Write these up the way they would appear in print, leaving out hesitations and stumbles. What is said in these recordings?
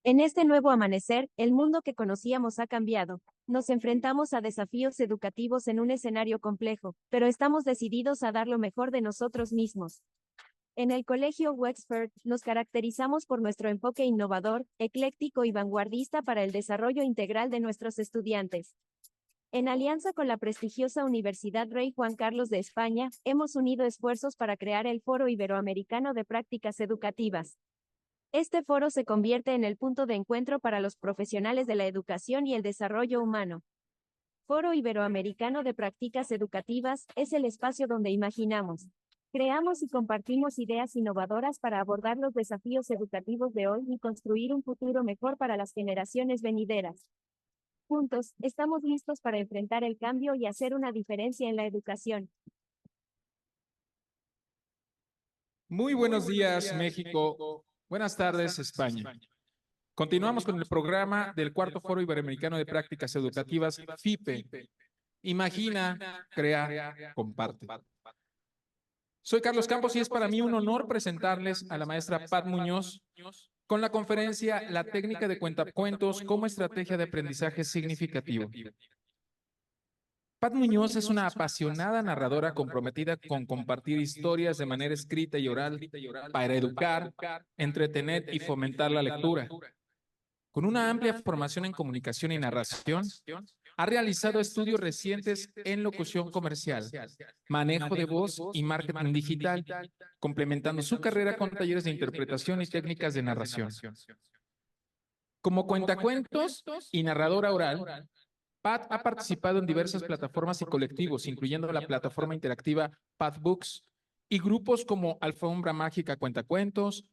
En este nuevo amanecer, el mundo que conocíamos ha cambiado. Nos enfrentamos a desafíos educativos en un escenario complejo, pero estamos decididos a dar lo mejor de nosotros mismos. En el Colegio Wexford, nos caracterizamos por nuestro enfoque innovador, ecléctico y vanguardista para el desarrollo integral de nuestros estudiantes. En alianza con la prestigiosa Universidad Rey Juan Carlos de España, hemos unido esfuerzos para crear el Foro Iberoamericano de Prácticas Educativas. Este foro se convierte en el punto de encuentro para los profesionales de la educación y el desarrollo humano. Foro Iberoamericano de Prácticas Educativas es el espacio donde imaginamos, creamos y compartimos ideas innovadoras para abordar los desafíos educativos de hoy y construir un futuro mejor para las generaciones venideras. Juntos, estamos listos para enfrentar el cambio y hacer una diferencia en la educación. Muy buenos días, México. Buenas tardes, España. Continuamos con el programa del Cuarto Foro Iberoamericano de Prácticas Educativas, FIPE. Imagina, crea, comparte. Soy Carlos Campos y es para mí un honor presentarles a la maestra Pat Muñoz con la conferencia La técnica de cuentacuentos como estrategia de aprendizaje significativo. Pat Muñoz es una apasionada narradora comprometida con compartir historias de manera escrita y oral para educar, entretener y fomentar la lectura. Con una amplia formación en comunicación y narración, ha realizado estudios recientes en locución comercial, manejo de voz y marketing digital, complementando su carrera con talleres de interpretación y técnicas de narración. Como cuentacuentos y narradora oral, Pat ha participado en diversas plataformas y colectivos, incluyendo la plataforma interactiva Pat Books y grupos como Alfombra Mágica Cuentacuentos,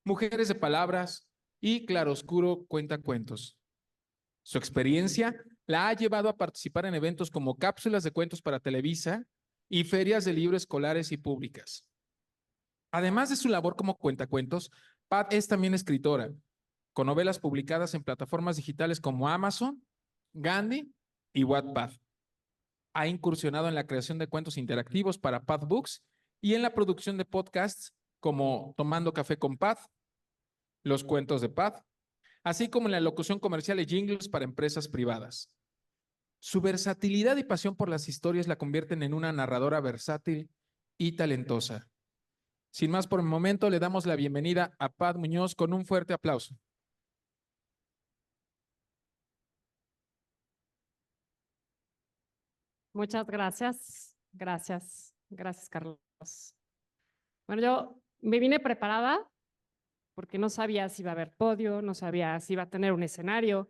Mujeres de Palabras y Claroscuro Cuentacuentos. Su experiencia la ha llevado a participar en eventos como cápsulas de cuentos para Televisa y ferias de libros escolares y públicas. Además de su labor como cuentacuentos, Pat es también escritora, con novelas publicadas en plataformas digitales como Amazon, Gandhi y Wattpad. Ha incursionado en la creación de cuentos interactivos para Pat Books y en la producción de podcasts como Tomando Café con Pat, Los Cuentos de Pat, así como en la locución comercial y jingles para empresas privadas. Su versatilidad y pasión por las historias la convierten en una narradora versátil y talentosa. Sin más por el momento, le damos la bienvenida a Pat Muñoz con un fuerte aplauso. Muchas gracias. Gracias, Carlos. Bueno, yo me vine preparada porque no sabía si iba a haber podio, no sabía si iba a tener un escenario,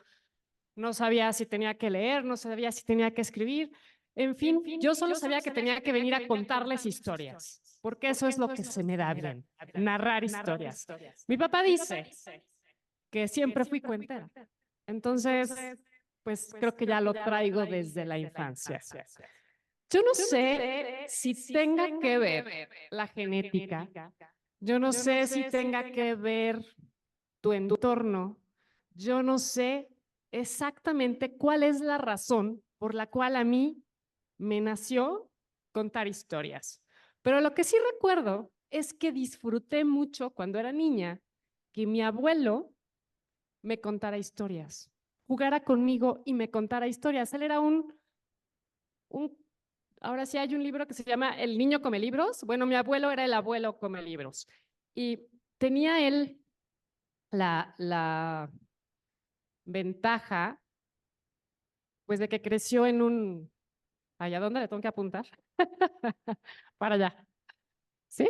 no sabía si tenía que leer, no sabía si tenía que escribir. En fin, yo solo sabía que tenía que venir a contarles historias, porque eso es lo que se me da bien, narrar historias. Mi papá dice que siempre fui cuentera. Entonces, pues creo que ya lo traigo desde la infancia. Yo no sé si tenga que ver la genética, yo no sé si tenga que ver tu entorno, yo no sé exactamente cuál es la razón por la cual a mí me nació contar historias. Pero lo que sí recuerdo es que disfruté mucho cuando era niña que mi abuelo me contara historias, jugara conmigo y me contara historias. Él era un ahora sí hay un libro que se llama El niño come libros. Bueno, mi abuelo era el abuelo come libros. Y tenía él la ventaja, pues, de que creció en un... ¿Allá dónde le tengo que apuntar? Para allá. ¿Sí?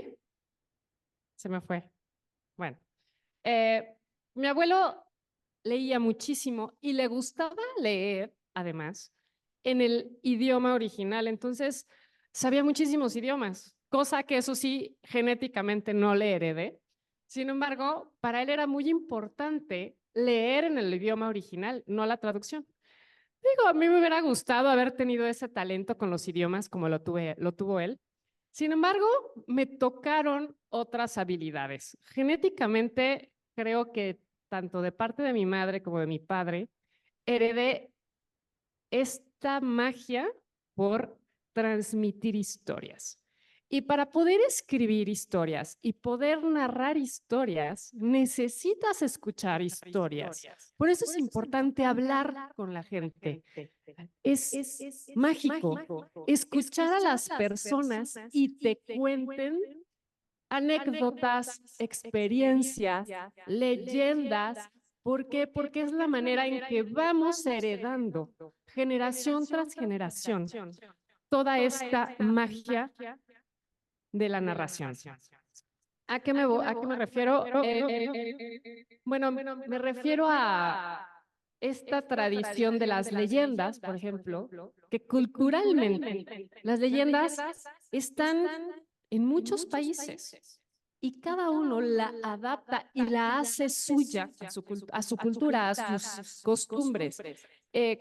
Se me fue. Bueno, eh, mi abuelo leía muchísimo y le gustaba leer, además, en el idioma original. Entonces, sabía muchísimos idiomas, cosa que eso sí, genéticamente no le heredé. Sin embargo, para él era muy importante leer en el idioma original, no la traducción. Digo, a mí me hubiera gustado haber tenido ese talento con los idiomas como lo tuvo él. Sin embargo, me tocaron otras habilidades. Genéticamente, creo que tanto de parte de mi madre como de mi padre, heredé esta magia por transmitir historias. Y para poder escribir historias y poder narrar historias, necesitas escuchar historias. Por eso es importante hablar con la gente. Es mágico escuchar a las personas y te cuenten anécdotas, experiencias, leyendas. ¿Por qué? Porque es la manera en que vamos heredando generación tras generación toda esta magia de la narración. ¿A qué me refiero? Bueno, me refiero a esta tradición de las leyendas, por ejemplo, que culturalmente las leyendas están en muchos países y cada uno la adapta y la hace suya a su cultura, a sus costumbres.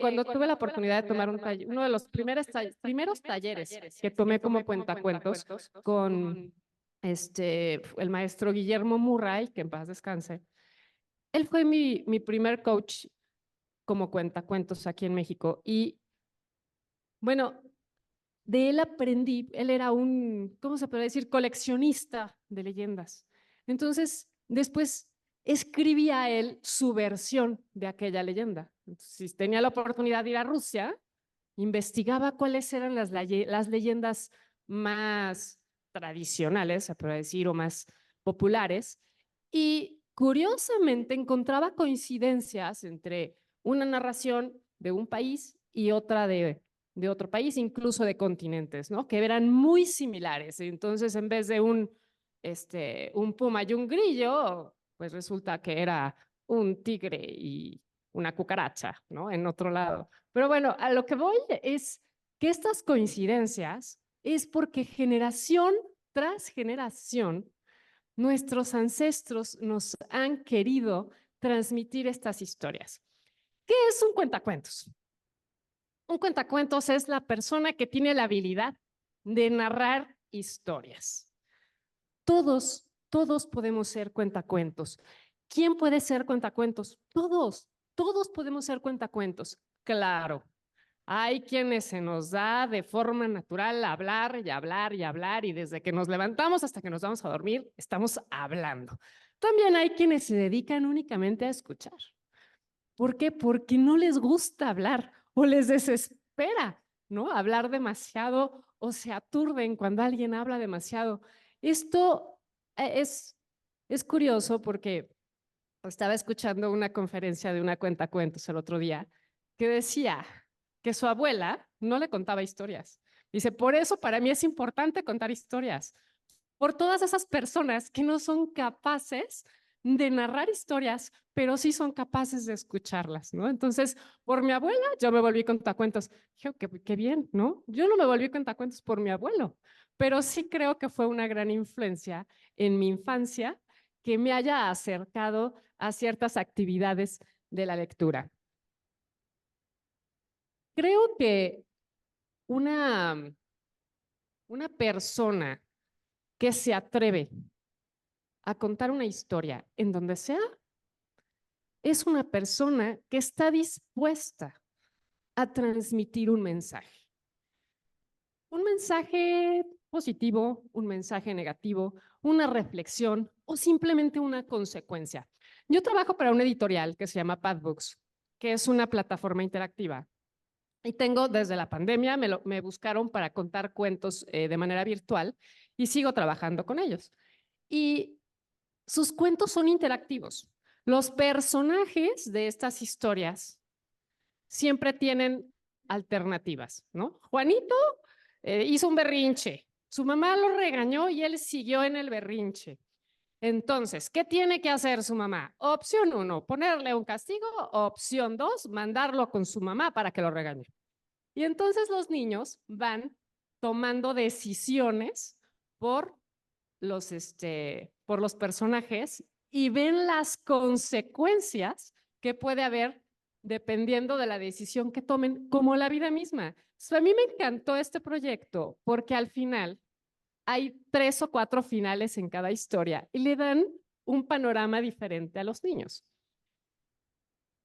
Cuando tuve la oportunidad de tomar uno de los primeros talleres que tomé como cuentacuentos con el maestro Guillermo Murray, que en paz descanse, él fue mi primer coach como cuentacuentos aquí en México. Y bueno, de él aprendí, él era ¿cómo se puede decir? Coleccionista de leyendas. Entonces, después escribía él su versión de aquella leyenda. Entonces, si tenía la oportunidad de ir a Rusia, investigaba cuáles eran las leyendas más tradicionales, se puede decir, o más populares, y curiosamente encontraba coincidencias entre una narración de un país y otra de otro país, incluso de continentes, ¿no? Que eran muy similares. Entonces, en vez de un puma y un grillo, pues resulta que era un tigre y una cucaracha, ¿no? En otro lado. Pero bueno, a lo que voy es que estas coincidencias es porque generación tras generación nuestros ancestros nos han querido transmitir estas historias. ¿Qué es un cuentacuentos? Un cuentacuentos es la persona que tiene la habilidad de narrar historias. Todos podemos ser cuentacuentos. ¿Quién puede ser cuentacuentos? Todos podemos ser cuentacuentos. Claro, hay quienes se nos da de forma natural hablar y hablar y hablar y desde que nos levantamos hasta que nos vamos a dormir estamos hablando. También hay quienes se dedican únicamente a escuchar. ¿Por qué? Porque no les gusta hablar o les desespera, ¿no? Hablar demasiado o se aturden cuando alguien habla demasiado. Esto es curioso porque estaba escuchando una conferencia de una cuentacuentos el otro día que decía que su abuela no le contaba historias. Dice, por eso para mí es importante contar historias, por todas esas personas que no son capaces de narrar historias, pero sí son capaces de escucharlas, ¿no? Entonces, por mi abuela, yo me volví cuentacuentos. Dije, qué bien, ¿no? Yo no me volví cuentacuentos por mi abuelo, pero sí creo que fue una gran influencia en mi infancia que me haya acercado a ciertas actividades de la lectura. Creo que una persona que se atreve a contar una historia en donde sea, es una persona que está dispuesta a transmitir un mensaje. Un mensaje positivo, un mensaje negativo, una reflexión o simplemente una consecuencia. Yo trabajo para una editorial que se llama Padbooks, que es una plataforma interactiva. Y tengo desde la pandemia, me buscaron para contar cuentos de manera virtual y sigo trabajando con ellos. Y sus cuentos son interactivos. Los personajes de estas historias siempre tienen alternativas, ¿no? Juanito hizo un berrinche, su mamá lo regañó y él siguió en el berrinche. Entonces, ¿qué tiene que hacer su mamá? Opción 1, ponerle un castigo. Opción 2, mandarlo con su mamá para que lo regañe. Y entonces los niños van tomando decisiones por por los personajes y ven las consecuencias que puede haber dependiendo de la decisión que tomen, como la vida misma. A mí me encantó este proyecto porque al final hay 3 o 4 finales en cada historia y le dan un panorama diferente a los niños.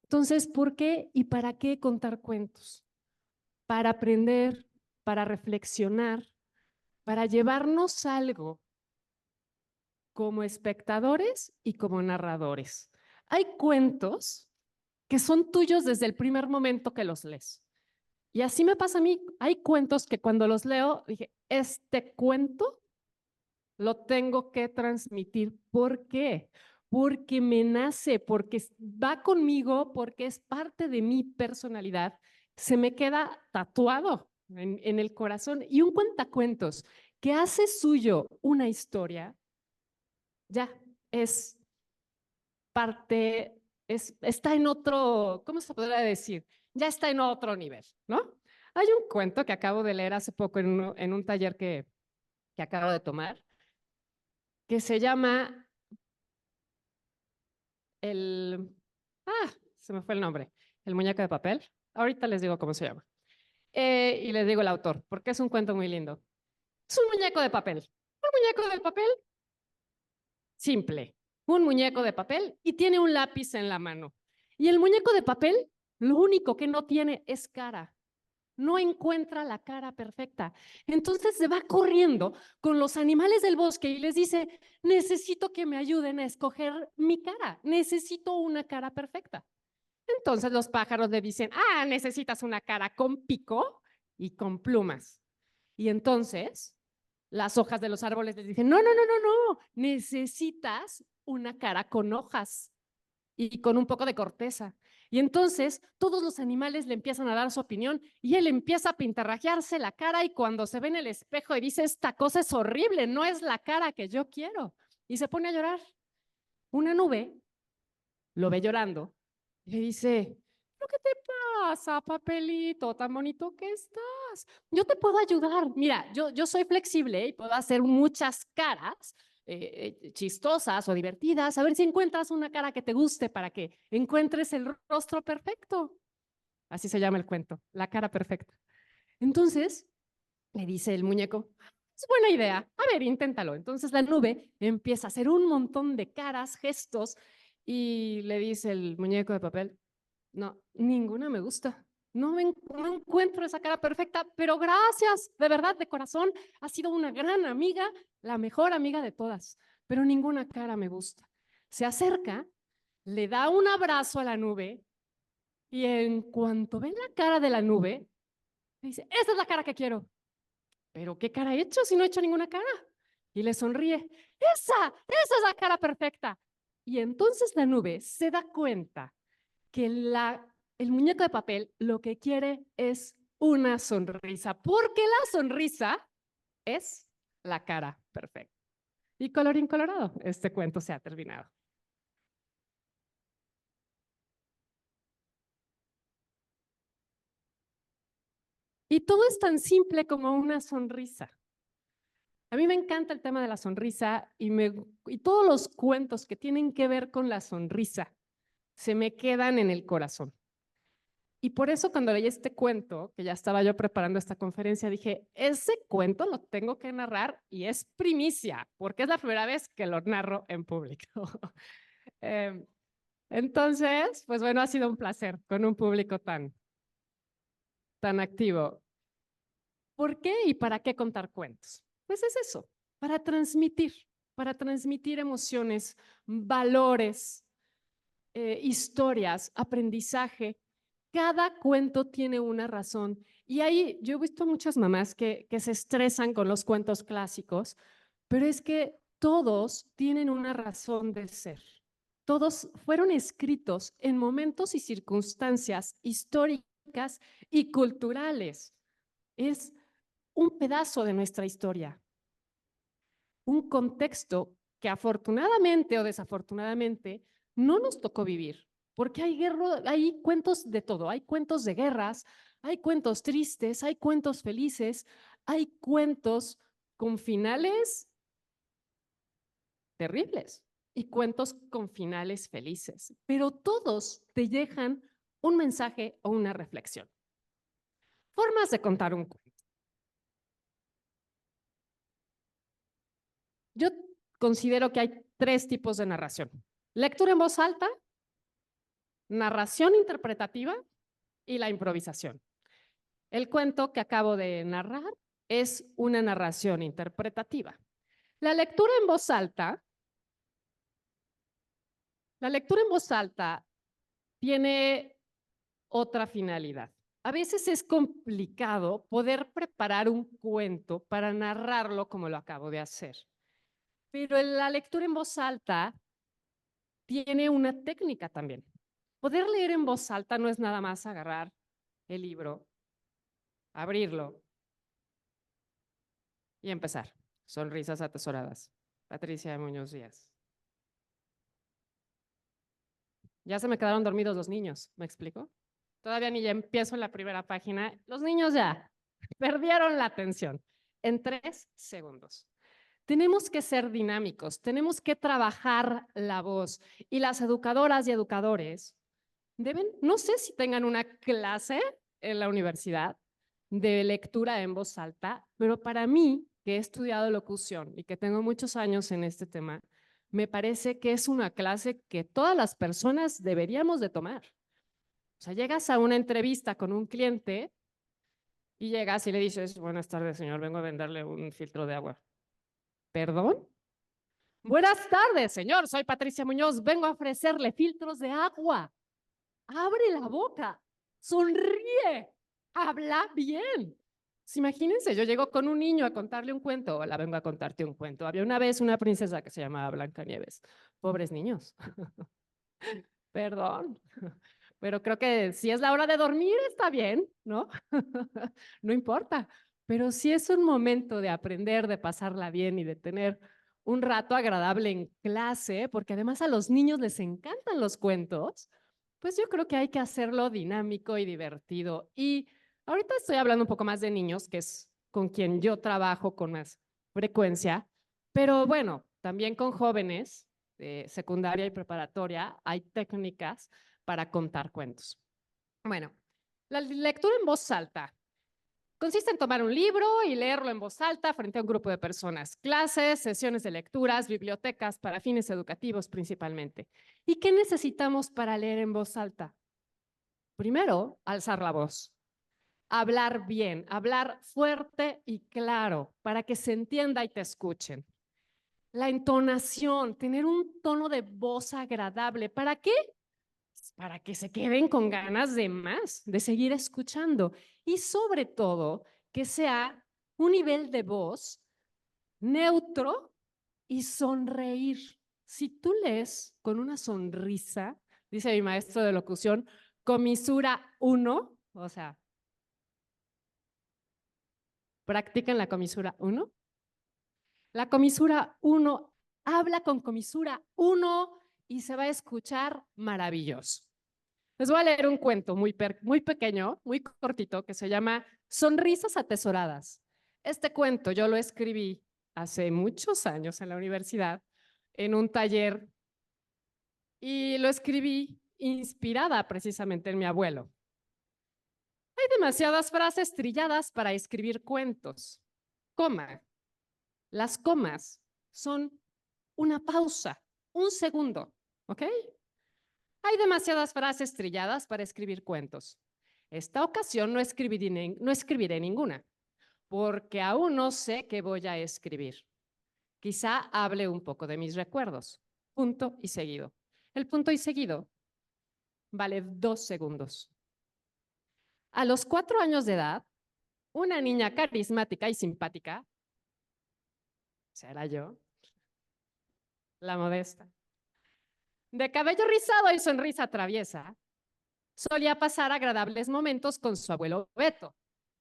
Entonces, ¿por qué y para qué contar cuentos? Para aprender, para reflexionar, para llevarnos algo como espectadores y como narradores. Hay cuentos que son tuyos desde el primer momento que los lees. Y así me pasa a mí. Hay cuentos que cuando los leo dije, este cuento lo tengo que transmitir. ¿Por qué? Porque me nace, porque va conmigo, porque es parte de mi personalidad. Se me queda tatuado en el corazón. Y un cuentacuentos que hace suyo una historia, ya es parte, está en otro, ¿cómo se podría decir? Ya está en otro nivel, ¿no? Hay un cuento que acabo de leer hace poco en un taller que acabo de tomar, que se llama se me fue el nombre, El muñeco de papel. Ahorita les digo cómo se llama. Y les digo el autor, porque es un cuento muy lindo. Es un muñeco de papel. Un muñeco de papel simple. Un muñeco de papel y tiene un lápiz en la mano. Y el muñeco de papel, lo único que no tiene es cara. No encuentra la cara perfecta. Entonces se va corriendo con los animales del bosque y les dice, necesito que me ayuden a escoger mi cara. Necesito una cara perfecta. Entonces los pájaros le dicen, necesitas una cara con pico y con plumas. Y entonces las hojas de los árboles les dicen, no, necesitas una cara con hojas y con un poco de corteza. Y entonces todos los animales le empiezan a dar su opinión y él empieza a pintarrajearse la cara y cuando se ve en el espejo y dice, esta cosa es horrible, no es la cara que yo quiero. Y se pone a llorar. Una nube lo ve llorando y le dice, ¿pero qué te pasa, papelito? Tan bonito que estás. Yo te puedo ayudar. Mira, yo soy flexible y puedo hacer muchas caras chistosas o divertidas. A ver si encuentras una cara que te guste para que encuentres el rostro perfecto. Así se llama el cuento, la cara perfecta. Entonces, le dice el muñeco, es buena idea. A ver, inténtalo. Entonces la nube empieza a hacer un montón de caras, gestos, y le dice el muñeco de papel, no, ninguna me gusta. No encuentro esa cara perfecta, pero gracias, de verdad, de corazón, has sido una gran amiga, la mejor amiga de todas, pero ninguna cara me gusta. Se acerca, le da un abrazo a la nube y en cuanto ve la cara de la nube, dice, esa es la cara que quiero. ¿Pero qué cara he hecho si no he hecho ninguna cara? Y le sonríe, esa es la cara perfecta. Y entonces la nube se da cuenta que el muñeco de papel lo que quiere es una sonrisa, porque la sonrisa es la cara perfecta. Y colorín colorado, este cuento se ha terminado. Y todo es tan simple como una sonrisa. A mí me encanta el tema de la sonrisa y todos los cuentos que tienen que ver con la sonrisa se me quedan en el corazón. Y por eso cuando leí este cuento, que ya estaba yo preparando esta conferencia, dije, ese cuento lo tengo que narrar y es primicia, porque es la primera vez que lo narro en público. Entonces, pues bueno, ha sido un placer con un público tan activo. ¿Por qué y para qué contar cuentos? Pues es eso, para transmitir emociones, valores, historias, aprendizaje. Cada cuento tiene una razón. Y ahí yo he visto muchas mamás que se estresan con los cuentos clásicos, pero es que todos tienen una razón de ser. Todos fueron escritos en momentos y circunstancias históricas y culturales. Es un pedazo de nuestra historia, un contexto que afortunadamente o desafortunadamente no nos tocó vivir, porque hay cuentos de todo, hay cuentos de guerras, hay cuentos tristes, hay cuentos felices, hay cuentos con finales terribles y cuentos con finales felices, pero todos te dejan un mensaje o una reflexión. Formas de contar un cuento. Yo considero que hay 3 tipos de narración. Lectura en voz alta, narración interpretativa y la improvisación. El cuento que acabo de narrar es una narración interpretativa. La lectura en voz alta tiene otra finalidad. A veces es complicado poder preparar un cuento para narrarlo como lo acabo de hacer. Pero la lectura en voz alta tiene una técnica también. Poder leer en voz alta no es nada más agarrar el libro, abrirlo y empezar. Sonrisas atesoradas. Patricia Muñoz Díaz. Ya se me quedaron dormidos los niños, ¿me explico? Todavía ni ya empiezo en la primera página. Los niños ya perdieron la atención en 3 segundos. Tenemos que ser dinámicos, tenemos que trabajar la voz. Y las educadoras y educadores deben, no sé si tengan una clase en la universidad de lectura en voz alta, pero para mí, que he estudiado locución y que tengo muchos años en este tema, me parece que es una clase que todas las personas deberíamos de tomar. O sea, llegas a una entrevista con un cliente y llegas y le dices, buenas tardes, señor, vengo a venderle un filtro de agua. ¿Perdón? Buenas tardes, señor, soy Patricia Muñoz, vengo a ofrecerle filtros de agua. Abre la boca, sonríe, habla bien. Pues imagínense, yo llego con un niño a contarle un cuento, hola, vengo a contarte un cuento. Había una vez una princesa que se llamaba Blancanieves. Pobres niños. Perdón, pero creo que si es la hora de dormir está bien, ¿no? No importa, pero si es un momento de aprender, de pasarla bien y de tener un rato agradable en clase, porque además a los niños les encantan los cuentos, pues yo creo que hay que hacerlo dinámico y divertido. Y ahorita estoy hablando un poco más de niños, que es con quien yo trabajo con más frecuencia, pero bueno, también con jóvenes de secundaria y preparatoria hay técnicas para contar cuentos. Bueno, la lectura en voz alta consiste en tomar un libro y leerlo en voz alta frente a un grupo de personas. Clases, sesiones de lecturas, bibliotecas para fines educativos principalmente. ¿Y qué necesitamos para leer en voz alta? Primero, alzar la voz. Hablar bien, hablar fuerte y claro para que se entienda y te escuchen. La entonación, tener un tono de voz agradable. ¿Para qué? Para que se queden con ganas de más, de seguir escuchando. Y sobre todo, que sea un nivel de voz neutro y sonreír. Si tú lees con una sonrisa, dice mi maestro de locución, comisura 1, o sea, practican la comisura 1. La comisura 1, habla con comisura 1 y se va a escuchar maravilloso. Les voy a leer un cuento muy pequeño, muy cortito, que se llama Sonrisas atesoradas. Este cuento yo lo escribí hace muchos años en la universidad, en un taller, y lo escribí inspirada precisamente en mi abuelo. Hay demasiadas frases trilladas para escribir cuentos. Coma. Las comas son una pausa, un segundo, ¿ok? Hay demasiadas frases trilladas para escribir cuentos. Esta ocasión no escribiré ninguna, porque aún no sé qué voy a escribir. Quizá hable un poco de mis recuerdos. Punto y seguido. El punto y seguido vale 2 segundos. A los 4 años de edad, una niña carismática y simpática, será yo, la modesta, de cabello rizado y sonrisa traviesa, solía pasar agradables momentos con su abuelo Beto.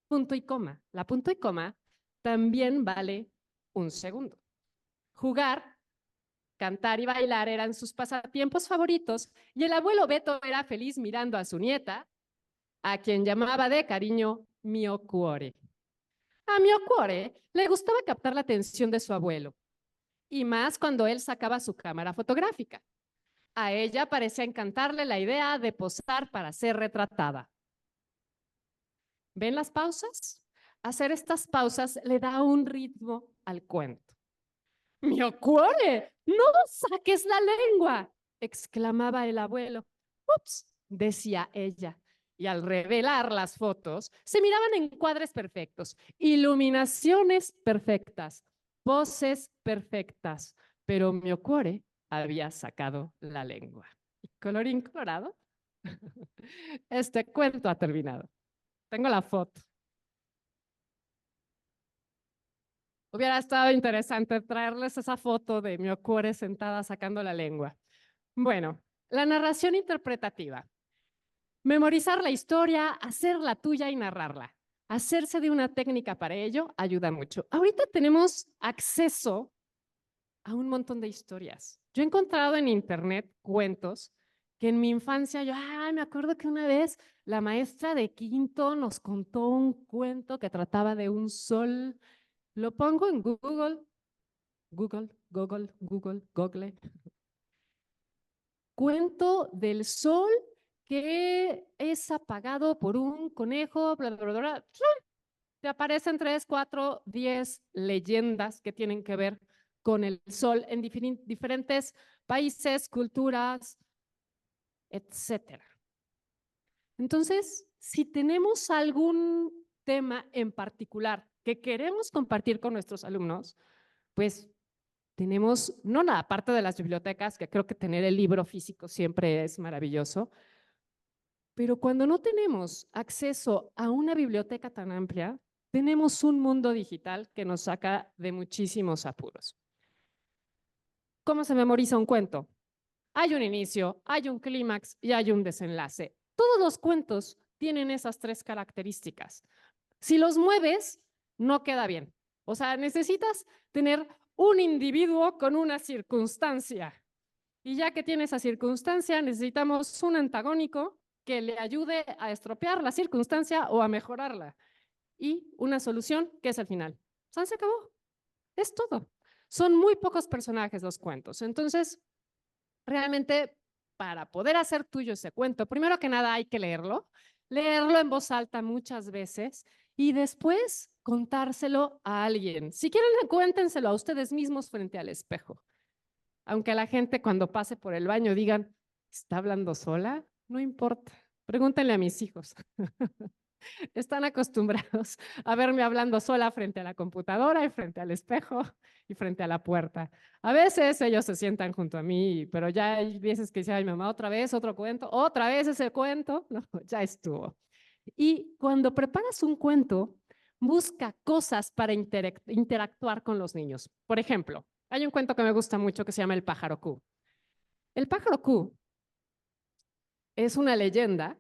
Punto y coma. La punto y coma también vale 1 segundo. Jugar, cantar y bailar eran sus pasatiempos favoritos y el abuelo Beto era feliz mirando a su nieta, a quien llamaba de cariño Mio Cuore. A Mio Cuore le gustaba captar la atención de su abuelo, y más cuando él sacaba su cámara fotográfica. A ella parecía encantarle la idea de posar para ser retratada. ¿Ven las pausas? Hacer estas pausas le da un ritmo al cuento. ¡Mio cuore! ¡No saques la lengua! Exclamaba el abuelo. ¡Ups! Decía ella. y al revelar las fotos, se miraban encuadres perfectos, iluminaciones perfectas, poses perfectas, pero mi Ocuore había sacado la lengua. Y colorín colorado, este cuento ha terminado. Tengo la foto. Hubiera estado interesante traerles esa foto de mi Ocuore sentada sacando la lengua. Bueno, la narración interpretativa. Memorizar la historia, hacerla tuya y narrarla. Hacerse de una técnica para ello ayuda mucho. Ahorita tenemos acceso a un montón de historias. Yo he encontrado en internet cuentos que en mi infancia yo, me acuerdo que una vez la maestra de quinto nos contó un cuento que trataba de un sol. Lo pongo en Google. Cuento del sol que es apagado por un conejo, bla, bla, bla, bla. Te aparecen 3, 4, 10 leyendas que tienen que ver con el sol en diferentes países, culturas, etcétera. Entonces, si tenemos algún tema en particular que queremos compartir con nuestros alumnos, pues tenemos, no nada, aparte de las bibliotecas, que creo que tener el libro físico siempre es maravilloso, pero cuando no tenemos acceso a una biblioteca tan amplia, tenemos un mundo digital que nos saca de muchísimos apuros. ¿Cómo se memoriza un cuento? Hay un inicio, hay un clímax y hay un desenlace. Todos los cuentos tienen esas 3 características. Si los mueves, no queda bien. O sea, necesitas tener un individuo con una circunstancia. Y ya que tiene esa circunstancia, necesitamos un antagónico que le ayude a estropear la circunstancia o a mejorarla. Y una solución que es el final. O sea, se acabó. Es todo. Son muy pocos personajes los cuentos. Entonces, realmente, para poder hacer tuyo ese cuento, primero que nada hay que leerlo en voz alta muchas veces y después contárselo a alguien. Si quieren, cuéntenselo a ustedes mismos frente al espejo. Aunque la gente cuando pase por el baño digan, ¿está hablando sola? No importa. Pregúntenle a mis hijos. Están acostumbrados a verme hablando sola frente a la computadora y frente al espejo y frente a la puerta. A veces ellos se sientan junto a mí, pero ya hay veces que dicen, ay, mamá, otra vez otro cuento, otra vez ese cuento. No, ya estuvo. Y cuando preparas un cuento, busca cosas para interactuar con los niños. Por ejemplo, hay un cuento que me gusta mucho que se llama El pájaro Q. El pájaro Q es una leyenda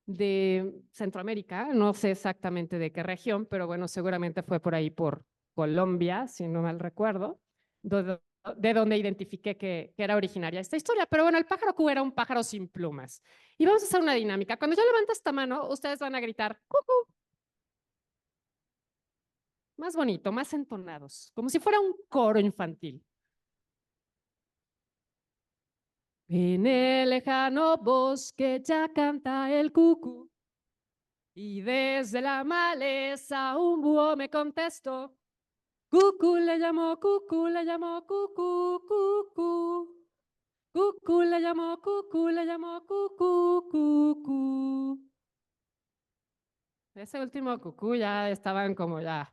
de Centroamérica, no sé exactamente de qué región, pero bueno, seguramente fue por ahí por Colombia, si no mal recuerdo, de donde identifiqué que era originaria esta historia. Pero bueno, el pájaro Q era un pájaro sin plumas. Y vamos a hacer una dinámica. Cuando yo levanto esta mano, ustedes van a gritar ¡cucú! Más bonito, más entonados, como si fuera un coro infantil. En el lejano bosque ya canta el cucú. Y desde la maleza un búho me contestó. Cucú le llamó, cucú le llamó, cucú, cucú. Cucú le llamó, cucú le llamó, cucú, cucú. Ese último cucú ya estaban como ya.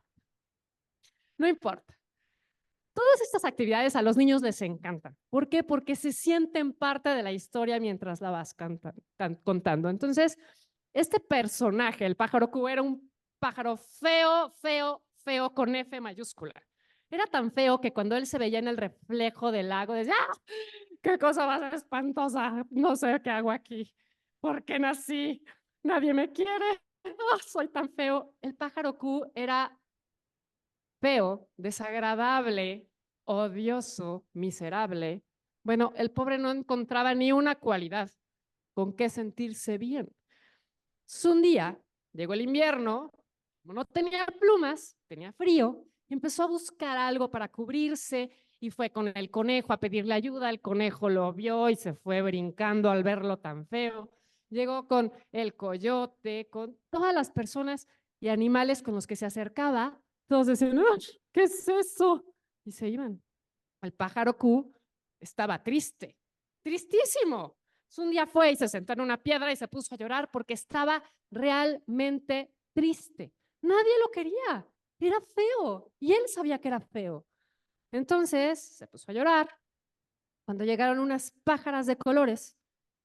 No importa. Todas estas actividades a los niños les encantan. ¿Por qué? Porque se sienten parte de la historia mientras la vas contando. Entonces, este personaje, el pájaro Q, era un pájaro feo, feo, feo con F mayúscula. Era tan feo que cuando él se veía en el reflejo del lago, decía, ¡ah! ¡Qué cosa más espantosa! No sé qué hago aquí. ¿Por qué nací? Nadie me quiere. ¡Oh, soy tan feo! El pájaro Q era feo, desagradable, odioso, miserable. Bueno, el pobre no encontraba ni una cualidad con qué sentirse bien. Un día llegó el invierno, como no tenía plumas, tenía frío, y empezó a buscar algo para cubrirse y fue con el conejo a pedirle ayuda. El conejo lo vio y se fue brincando al verlo tan feo. Llegó con el coyote, con todas las personas y animales con los que se acercaba. Todos decían, ¿qué es eso? Y se iban. El pájaro Q estaba triste, tristísimo. Un día fue y se sentó en una piedra y se puso a llorar porque estaba realmente triste. Nadie lo quería, era feo y él sabía que era feo. Entonces se puso a llorar cuando llegaron unas pájaras de colores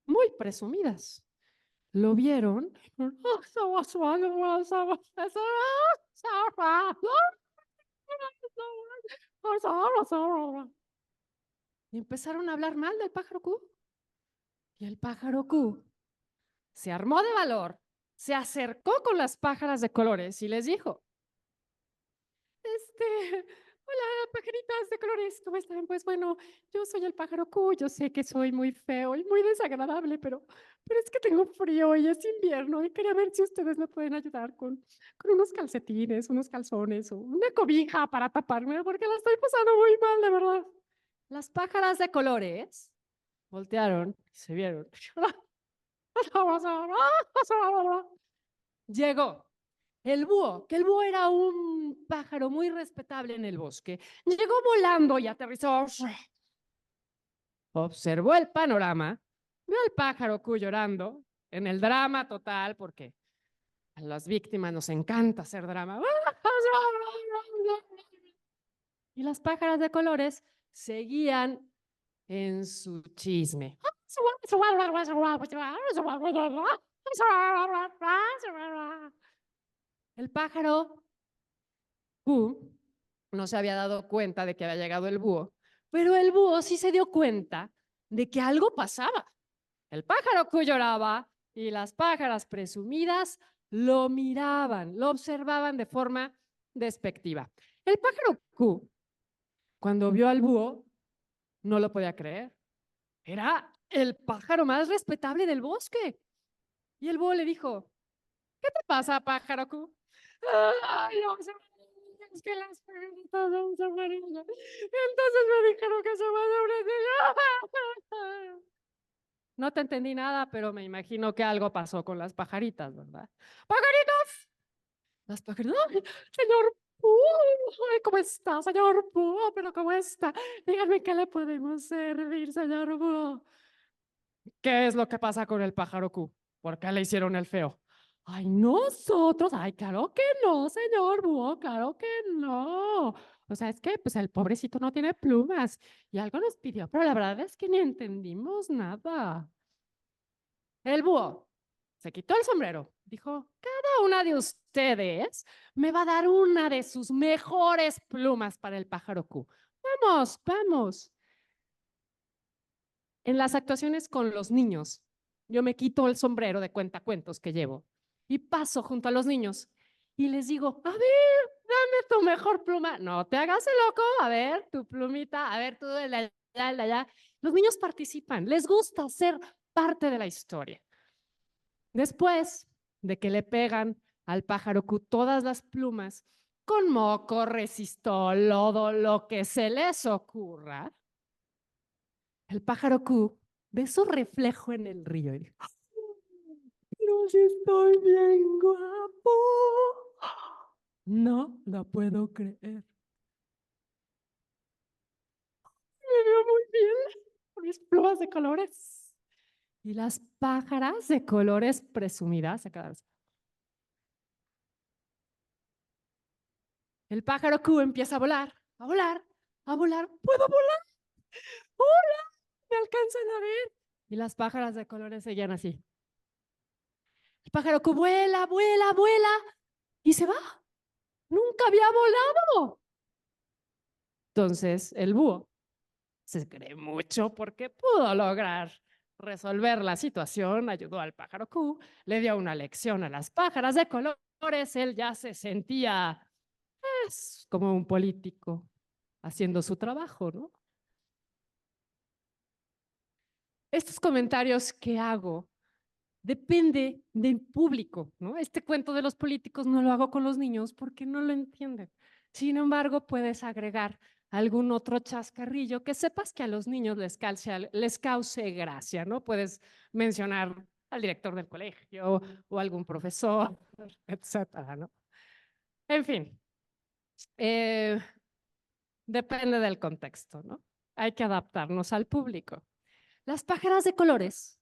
muy presumidas. Lo vieron y empezaron a hablar mal del pájaro Q. Y el pájaro Q se armó de valor, se acercó con las pájaras de colores y les dijo, hola, pajaritas de colores, ¿cómo están? Pues bueno, yo soy el pájaro Q, yo sé que soy muy feo y muy desagradable, pero es que tengo frío y es invierno y quería ver si ustedes me pueden ayudar con unos calcetines, unos calzones o una cobija para taparme, porque la estoy pasando muy mal, de verdad. Las pájaras de colores voltearon y se vieron. Llegó el búho, que el búho era un pájaro muy respetable en el bosque. Llegó volando y aterrizó. Observó el panorama, vio al pájaro Q llorando en el drama total, porque a las víctimas nos encanta hacer drama. Y las pájaras de colores seguían en su chisme. El pájaro Q no se había dado cuenta de que había llegado el búho, pero el búho sí se dio cuenta de que algo pasaba. El pájaro Q lloraba y las pájaras presumidas lo miraban, lo observaban de forma despectiva. El pájaro Q, cuando vio al búho, no lo podía creer. Era el pájaro más respetable del bosque. Y el búho le dijo, ¿qué te pasa, pájaro Q? Ay, no, es que las preguntas son amarillas. Entonces me dijeron que se va a No te entendí nada, pero me imagino que algo pasó con las pajaritas, ¿verdad? ¡Pajaritas! Las pajaritas. ¡Ay, señor Búho! Ay, ¿cómo está, señor Búho? ¿Pero cómo está? Dígame qué le podemos servir, señor Búho. ¿Qué es lo que pasa con el pájaro Q? ¿Por qué le hicieron el feo? Ay, nosotros, ay, claro que no, señor Búho, claro que no. O sea, es que pues el pobrecito no tiene plumas y algo nos pidió, pero la verdad es que ni entendimos nada. El búho se quitó el sombrero, dijo, cada una de ustedes me va a dar una de sus mejores plumas para el pájaro Q. Vamos, vamos. En las actuaciones con los niños, yo me quito el sombrero de cuentacuentos que llevo y paso junto a los niños y les digo, a ver, dame tu mejor pluma. No te hagas el loco, a ver, tu plumita, a ver, tú el de allá, el de allá. Los niños participan, les gusta ser parte de la historia. Después de que le pegan al pájaro Q todas las plumas, con moco, resistol, lodo, lo que se les ocurra, el pájaro Q ve su reflejo en el río y dice, pero si estoy bien guapo. No lo puedo creer. Me veo muy bien con mis plumas de colores. Y las pájaras de colores presumidas se quedaron. El pájaro Q empieza a volar, a volar, a volar. ¡Puedo volar! ¡Hola! ¿Me alcanzan a ver? Y las pájaras de colores seguían así. El pájaro Q vuela, vuela, vuela y se va. Nunca había volado. Entonces el búho se cree mucho porque pudo lograr resolver la situación, ayudó al pájaro Q, le dio una lección a las pájaras de colores, él ya se sentía como un político haciendo su trabajo, ¿no? Estos comentarios que hago depende del público, ¿no? Este cuento de los políticos no lo hago con los niños porque no lo entienden. Sin embargo, puedes agregar algún otro chascarrillo que sepas que a los niños les cause gracia, ¿no? Puedes mencionar al director del colegio o algún profesor, etcétera, ¿no? En fin, depende del contexto, ¿no? Hay que adaptarnos al público. Las pájaras de colores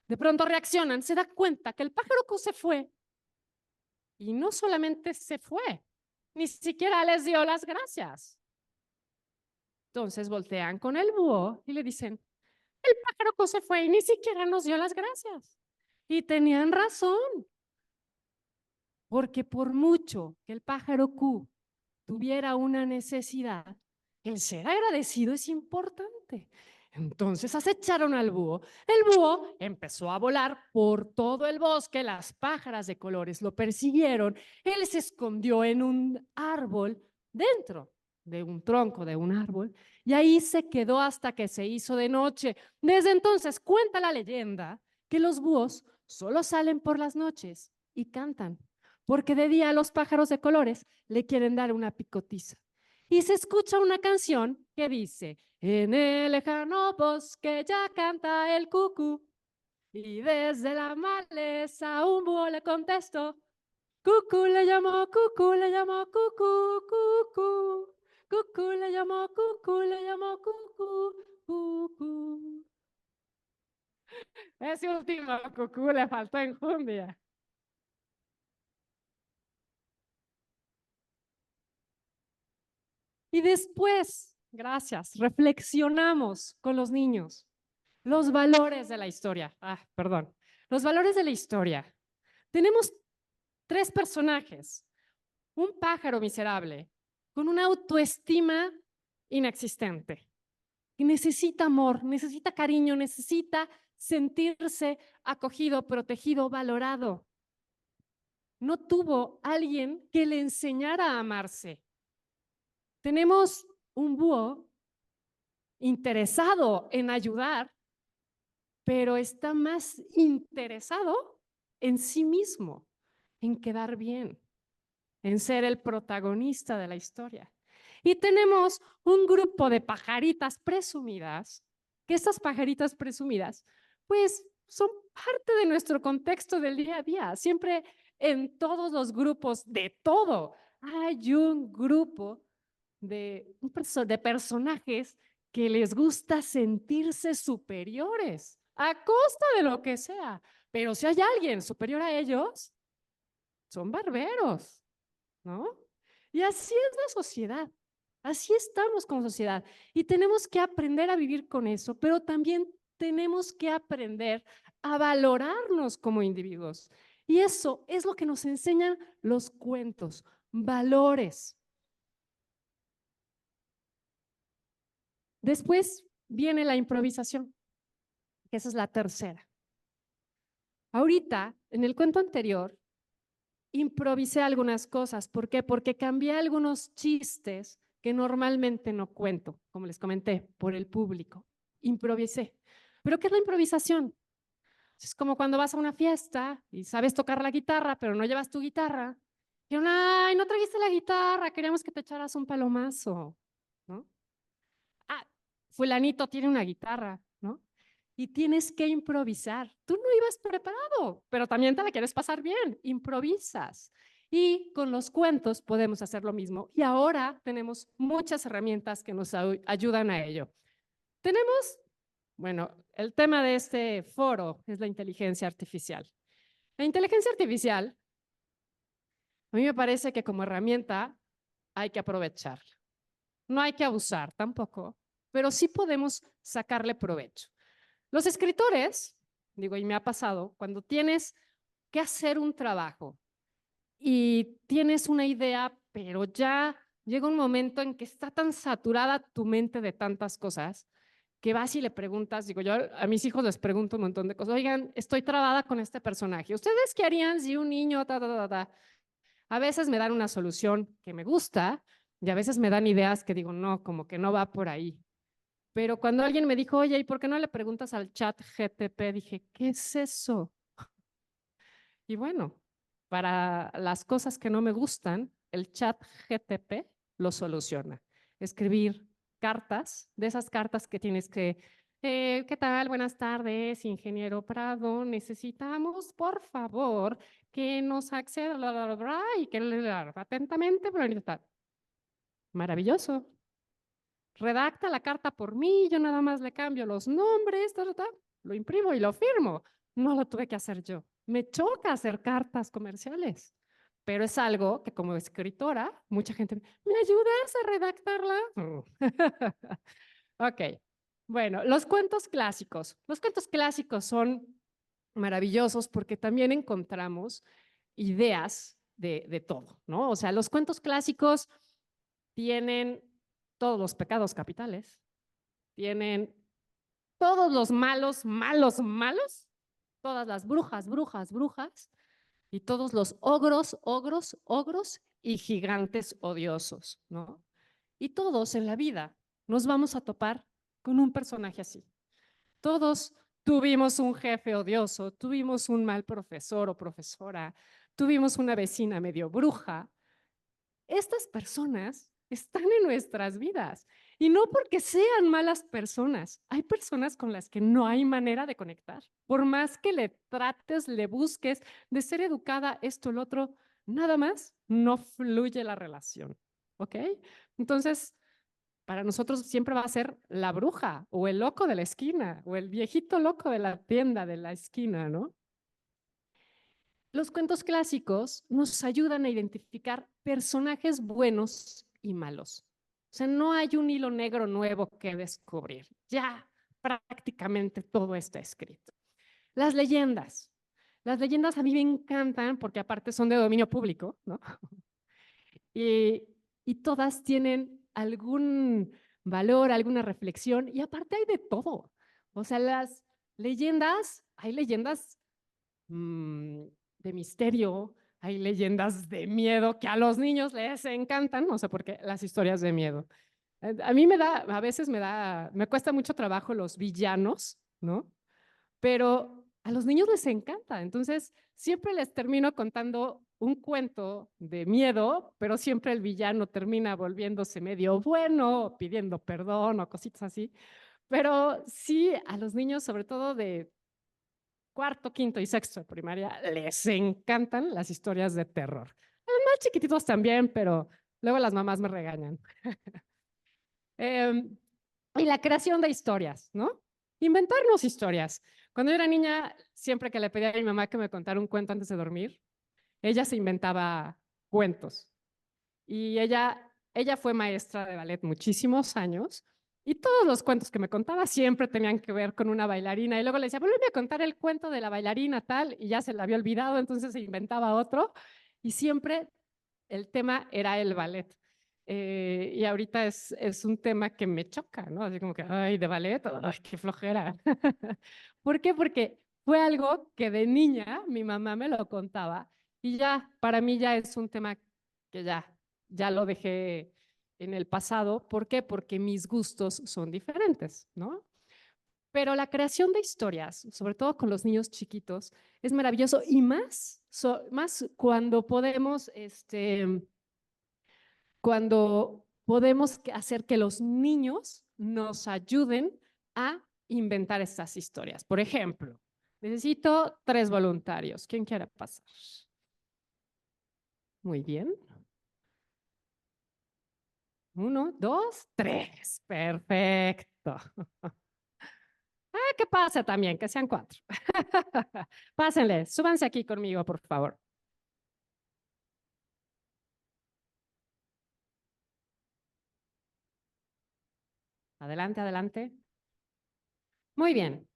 De pronto reaccionan, se da cuenta que el pájaro Q se fue. Y no solamente se fue, ni siquiera les dio las gracias. Entonces voltean con el búho y le dicen, el pájaro Q se fue y ni siquiera nos dio las gracias. Y tenían razón, porque por mucho que el pájaro Q tuviera una necesidad, el ser agradecido es importante. Entonces acecharon al búho. El búho empezó a volar por todo el bosque, las pájaras de colores lo persiguieron. Él se escondió en un árbol, dentro de un tronco de un árbol, y ahí se quedó hasta que se hizo de noche. Desde entonces cuenta la leyenda que los búhos solo salen por las noches y cantan, porque de día los pájaros de colores le quieren dar una picotiza. Y se escucha una canción que dice, en el lejano bosque ya canta el cucú, y desde la maleza un búho le contestó, cucú le llamó, cucú le llamó, cucú, cucú, cucú le llamó, cucú le llamó, cucú, cucú. Ese último cucú le faltó enjundia. Y después, gracias, reflexionamos con los niños los valores de la historia. Los valores de la historia. Tenemos 3 personajes. Un pájaro miserable con una autoestima inexistente. Y necesita amor, necesita cariño, necesita sentirse acogido, protegido, valorado. No tuvo alguien que le enseñara a amarse. Tenemos un búho interesado en ayudar, pero está más interesado en sí mismo, en quedar bien, en ser el protagonista de la historia. Y tenemos un grupo de pajaritas presumidas, que estas pajaritas presumidas, pues son parte de nuestro contexto del día a día. Siempre en todos los grupos de todo hay un grupo de personajes que les gusta sentirse superiores a costa de lo que sea. Pero si hay alguien superior a ellos, son barberos, ¿no? Y así es la sociedad. Así estamos como sociedad. Y tenemos que aprender a vivir con eso, pero también tenemos que aprender a valorarnos como individuos. Y eso es lo que nos enseñan los cuentos, valores. Después viene la improvisación, que esa es la tercera. Ahorita, en el cuento anterior, improvisé algunas cosas. ¿Por qué? Porque cambié algunos chistes que normalmente no cuento, como les comenté, por el público. Improvisé. ¿Pero qué es la improvisación? Es como cuando vas a una fiesta y sabes tocar la guitarra, pero no llevas tu guitarra. Y ay, no trajiste la guitarra, queríamos que te echaras un palomazo, ¿no? Ah, fulanito tiene una guitarra, ¿no? Y tienes que improvisar. Tú no ibas preparado, pero también te la quieres pasar bien, improvisas. Y con los cuentos podemos hacer lo mismo. Y ahora tenemos muchas herramientas que nos ayudan a ello. Tenemos, bueno, el tema de este foro es la inteligencia artificial. La inteligencia artificial, a mí me parece que como herramienta hay que aprovecharla. No hay que abusar tampoco, pero sí podemos sacarle provecho. Los escritores, digo, y me ha pasado, cuando tienes que hacer un trabajo y tienes una idea, pero ya llega un momento en que está tan saturada tu mente de tantas cosas que vas y le preguntas, digo, yo a mis hijos les pregunto un montón de cosas, oigan, estoy trabada con este personaje, ¿ustedes qué harían si un niño, A veces me dan una solución que me gusta y a veces me dan ideas que digo, no, como que no va por ahí. Pero cuando alguien me dijo, oye, ¿y por qué no le preguntas al chat GTP? Dije, ¿qué es eso? Y bueno, para las cosas que no me gustan, el chat GTP lo soluciona. Escribir cartas, de esas cartas que tienes que, ¿qué tal? Buenas tardes, ingeniero Prado. Necesitamos, por favor, que nos acceda, y que atentamente, maravilloso. Redacta la carta por mí, yo nada más le cambio los nombres, lo imprimo y lo firmo. no lo tuve que hacer yo. Me choca hacer cartas comerciales, pero es algo que como escritora, mucha gente, ¿me ayudas a redactarla? Ok, bueno, los cuentos clásicos. Los cuentos clásicos son maravillosos porque también encontramos ideas de todo, ¿no? O sea, los cuentos clásicos tienen todos los pecados capitales, tienen todos los malos, malos, malos, todas las brujas, brujas, brujas, y todos los ogros, ogros, ogros y gigantes odiosos, ¿no? Y todos en la vida nos vamos a topar con un personaje así. Todos tuvimos un jefe odioso, tuvimos un mal profesor o profesora, tuvimos una vecina medio bruja. Estas personas están en nuestras vidas y no porque sean malas personas. Hay personas con las que no hay manera de conectar. Por más que le trates, le busques de ser educada, esto, lo otro, nada más no fluye la relación. ¿Ok? Entonces, para nosotros siempre va a ser la bruja o el loco de la esquina o el viejito loco de la tienda de la esquina, ¿no? Los cuentos clásicos nos ayudan a identificar personajes buenos y malos. O sea, no hay un hilo negro nuevo que descubrir. Ya prácticamente todo está escrito. Las leyendas. Las leyendas a mí me encantan porque aparte son de dominio público, ¿no? Y, y todas tienen algún valor, alguna reflexión y aparte hay de todo. O sea, las leyendas, hay leyendas de misterio, hay leyendas de miedo que a los niños les encantan, no sé por qué, las historias de miedo. A mí a veces me cuesta mucho trabajo los villanos, ¿no? Pero a los niños les encanta, entonces siempre les termino contando un cuento de miedo, pero siempre el villano termina volviéndose medio bueno, pidiendo perdón o cositas así. Pero sí, a los niños, sobre todo de cuarto, quinto y sexto de primaria, les encantan las historias de terror. A los más chiquititos también, pero luego las mamás me regañan. Y la creación de historias, ¿no? Inventarnos historias. Cuando yo era niña, siempre que le pedía a mi mamá que me contara un cuento antes de dormir, ella se inventaba cuentos. Y ella fue maestra de ballet muchísimos años y todos los cuentos que me contaba siempre tenían que ver con una bailarina. Y luego le decía, vuelve a contar el cuento de la bailarina tal, y ya se la había olvidado, entonces se inventaba otro. Y siempre el tema era el ballet. Y ahorita es un tema que me choca, ¿no? Así como que, ay, de ballet, ay, qué flojera. ¿Por qué? Porque fue algo que de niña mi mamá me lo contaba y ya, para mí ya es un tema que ya lo dejé en el pasado. ¿Por qué? Porque mis gustos son diferentes, ¿no? Pero la creación de historias, sobre todo con los niños chiquitos, es maravilloso y más cuando podemos, cuando podemos hacer que los niños nos ayuden a inventar estas historias. Por ejemplo, necesito 3 voluntarios. ¿Quién quiere pasar? Muy bien. 1, 2, 3. Perfecto. Que pase también, que sean 4. Pásenle, súbanse aquí conmigo, por favor. Adelante, adelante. Muy bien.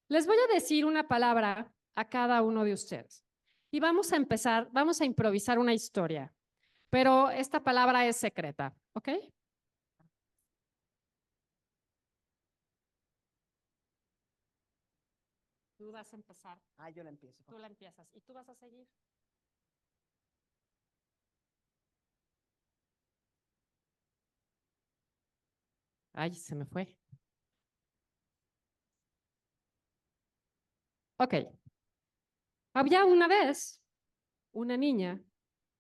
Les voy a decir una palabra a cada uno de ustedes. Y vamos a empezar, vamos a improvisar una historia, pero esta palabra es secreta, ¿ok? Tú vas a empezar. Yo la empiezo. Tú la empiezas y tú vas a seguir. Ay, se me fue. Ok. Había una vez una niña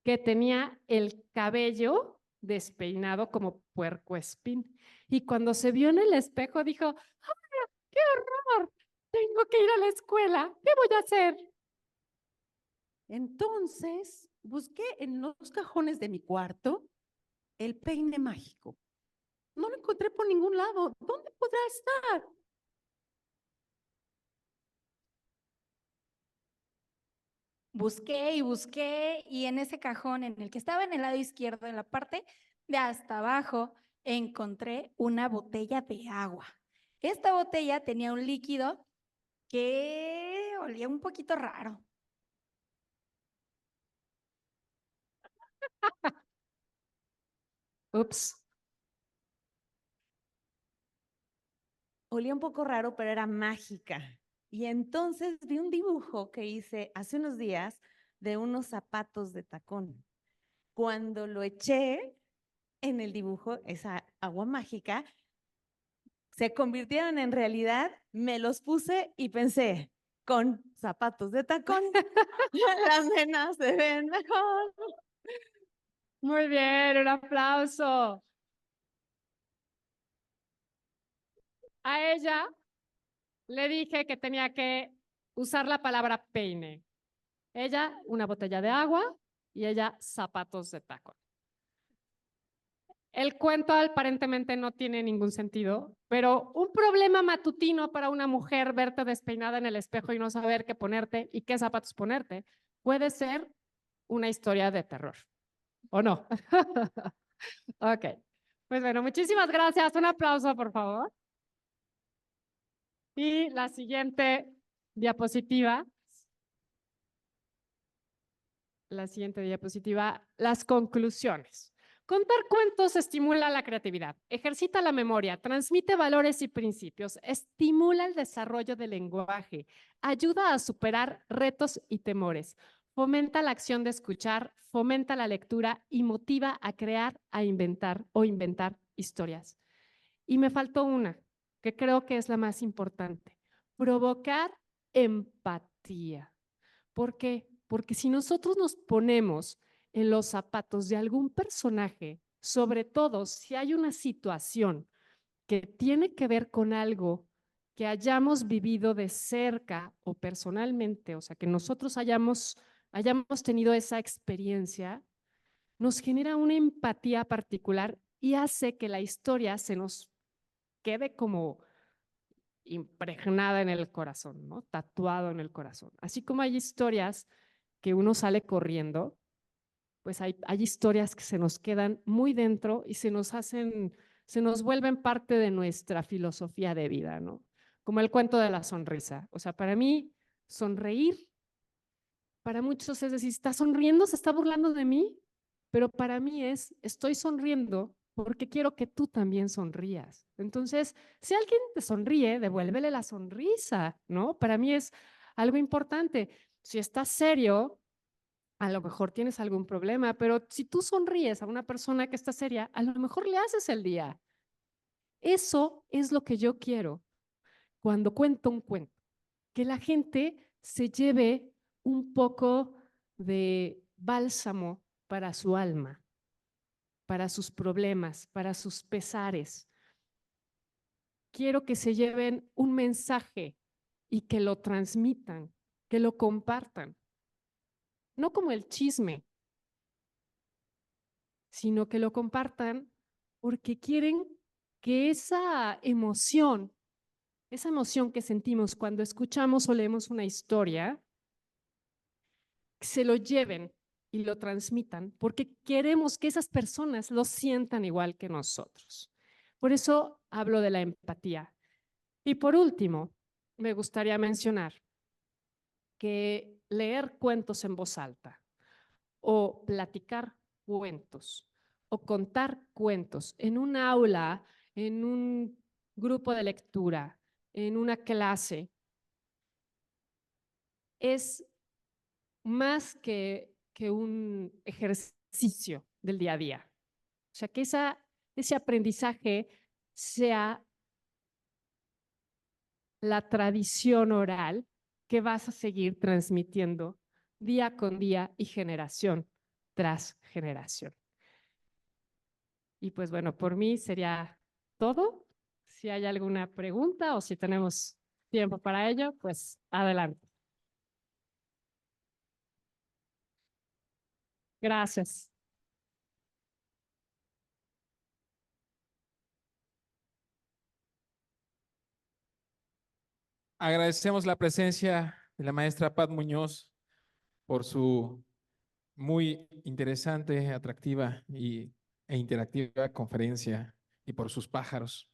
que tenía el cabello despeinado como puercoespín. Y cuando se vio en el espejo dijo, ¡ay, qué horror! Tengo que ir a la escuela. ¿Qué voy a hacer? Entonces, busqué en los cajones de mi cuarto el peine mágico. No lo encontré por ningún lado. ¿Dónde podrá estar? busqué y busqué y en ese cajón en el que estaba en el lado izquierdo, en la parte de hasta abajo, encontré una botella de agua. Esta botella tenía un líquido que olía un poquito raro. Ups. Olía un poco raro, pero era mágica. Y entonces vi un dibujo que hice hace unos días de unos zapatos de tacón. Cuando lo eché en el dibujo, esa agua mágica, se convirtieron en realidad, me los puse y pensé, con zapatos de tacón, las nenas se ven mejor. Muy bien, un aplauso. A ella le dije que tenía que usar la palabra peine. Ella, una botella de agua y ella, zapatos de tacón. El cuento aparentemente no tiene ningún sentido, pero un problema matutino para una mujer verte despeinada en el espejo y no saber qué ponerte y qué zapatos ponerte puede ser una historia de terror, ¿o no? Ok, pues bueno, muchísimas gracias. Un aplauso, por favor. Y la siguiente diapositiva. La siguiente diapositiva, las conclusiones. Contar cuentos estimula la creatividad, ejercita la memoria, transmite valores y principios, estimula el desarrollo del lenguaje, ayuda a superar retos y temores, fomenta la acción de escuchar, fomenta la lectura y motiva a crear, a inventar o inventar historias. Y me faltó una, que creo que es la más importante, provocar empatía. ¿Por qué? Porque si nosotros nos ponemos en los zapatos de algún personaje, sobre todo si hay una situación que tiene que ver con algo que hayamos vivido de cerca o personalmente, o sea, que nosotros hayamos tenido esa experiencia, nos genera una empatía particular y hace que la historia se nos quede como impregnada en el corazón, ¿no? Tatuado en el corazón. Así como hay historias que uno sale corriendo, pues hay historias que se nos quedan muy dentro y se nos vuelven parte de nuestra filosofía de vida, ¿no? Como el cuento de la sonrisa. O sea, para mí, sonreír, para muchos es decir, ¿está sonriendo? ¿Se está burlando de mí? Pero para mí estoy sonriendo porque quiero que tú también sonrías. Entonces, si alguien te sonríe, devuélvele la sonrisa, ¿no? Para mí es algo importante. Si estás serio, a lo mejor tienes algún problema, pero si tú sonríes a una persona que está seria, a lo mejor le haces el día. Eso es lo que yo quiero cuando cuento un cuento, que la gente se lleve un poco de bálsamo para su alma, para sus problemas, para sus pesares. Quiero que se lleven un mensaje y que lo transmitan, que lo compartan. No como el chisme, sino que lo compartan porque quieren que esa emoción que sentimos cuando escuchamos o leemos una historia, se lo lleven y lo transmitan, porque queremos que esas personas lo sientan igual que nosotros. Por eso hablo de la empatía. Y por último, me gustaría mencionar que leer cuentos en voz alta o platicar cuentos o contar cuentos en un aula, en un grupo de lectura, en una clase, es más que un ejercicio del día a día. O sea, que ese aprendizaje sea la tradición oral que vas a seguir transmitiendo día con día y generación tras generación. Y pues bueno, por mí sería todo. Si hay alguna pregunta o si tenemos tiempo para ello, pues adelante. Gracias. Agradecemos la presencia de la maestra Pat Muñoz por su muy interesante, atractiva e interactiva conferencia y por sus pájaros.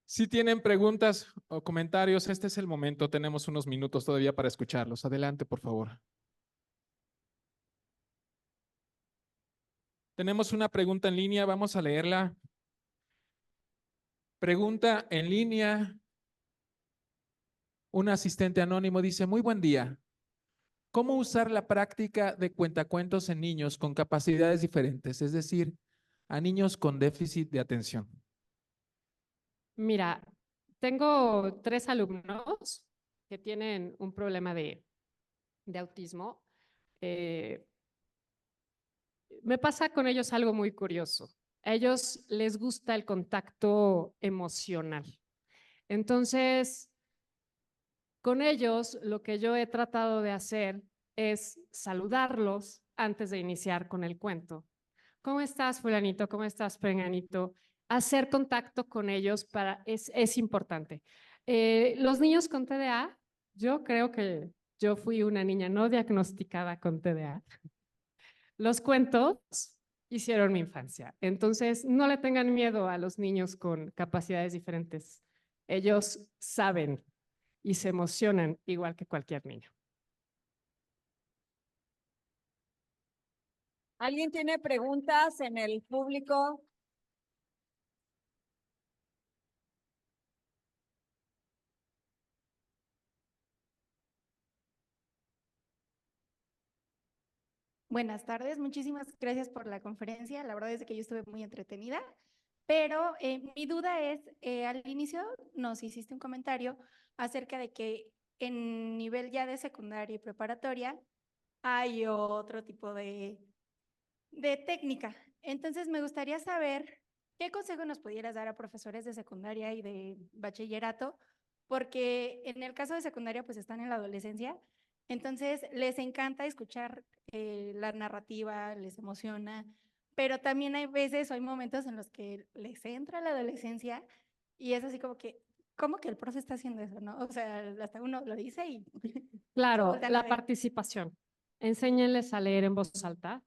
Si tienen preguntas o comentarios, este es el momento. Tenemos unos minutos todavía para escucharlos. Adelante, por favor. Tenemos una pregunta en línea. Vamos a leerla. Pregunta en línea. Un asistente anónimo dice, muy buen día. ¿Cómo usar la práctica de cuentacuentos en niños con capacidades diferentes? Es decir, a niños con déficit de atención. Mira, tengo 3 alumnos que tienen un problema de autismo. Me pasa con ellos algo muy curioso. A ellos les gusta el contacto emocional. Entonces, con ellos lo que yo he tratado de hacer es saludarlos antes de iniciar con el cuento. ¿Cómo estás, fulanito? ¿Cómo estás, perenganito? Hacer contacto con ellos es importante. Los niños con TDA, yo creo que yo fui una niña no diagnosticada con TDA. Los cuentos hicieron mi infancia. Entonces, no le tengan miedo a los niños con capacidades diferentes. Ellos saben y se emocionan igual que cualquier niño. ¿Alguien tiene preguntas en el público? Buenas tardes, muchísimas gracias por la conferencia. La verdad es que yo estuve muy entretenida, pero mi duda es, al inicio nos hiciste un comentario acerca de que en nivel ya de secundaria y preparatoria hay otro tipo de técnica. Entonces me gustaría saber qué consejo nos pudieras dar a profesores de secundaria y de bachillerato, porque en el caso de secundaria pues están en la adolescencia, entonces les encanta escuchar la narrativa, les emociona, pero también hay veces o hay momentos en los que les entra la adolescencia y es así como que, ¿cómo que el profe está haciendo eso, no? O sea, hasta uno lo dice y... Claro, voltean a la ver. participación. Enséñenles a leer en voz alta